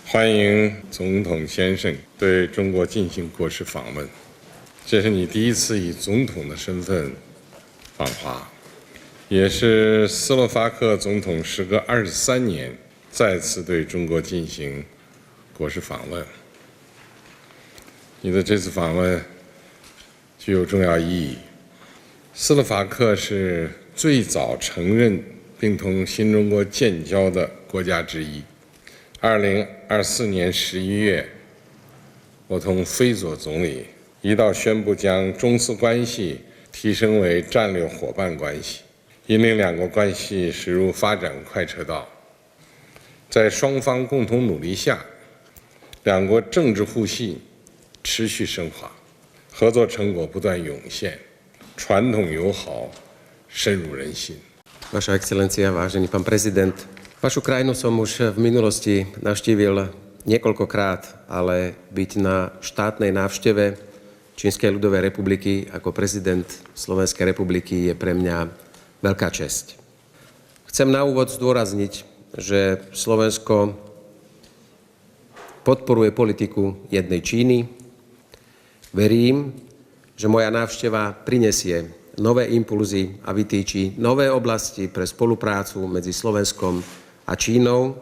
欢迎总统先生对中国进行国事访问，这是你第一次以总统的身份访华，也是斯洛伐克总统时隔23年再次对中国进行国事访问。你的这次访问具有重要意义。斯洛伐克是最早承认并同新中国建交的国家之一。2024年11月，我同菲佐总理一道宣布将中斯关系提升为战略伙伴关系，引领两国关系驶入发展快车道。在双方共同努力下，两国政治互信持续升华，合作成果不断涌现，传统友好深入人心。Vaša excelencia, vážený pán prezident, vašu krajinu som už v minulosti navštívil niekoľkokrát, ale byť na štátnej návšteve Čínskej ľudovej republiky ako prezident Slovenskej republiky je pre mňa veľká česť. Chcem na úvod zdôrazniť, že Slovensko podporuje politiku jednej Číny. Verím, že moja návšteva prinesie nové impulzy a vytýči nové oblasti pre spoluprácu medzi Slovenskom a Čínou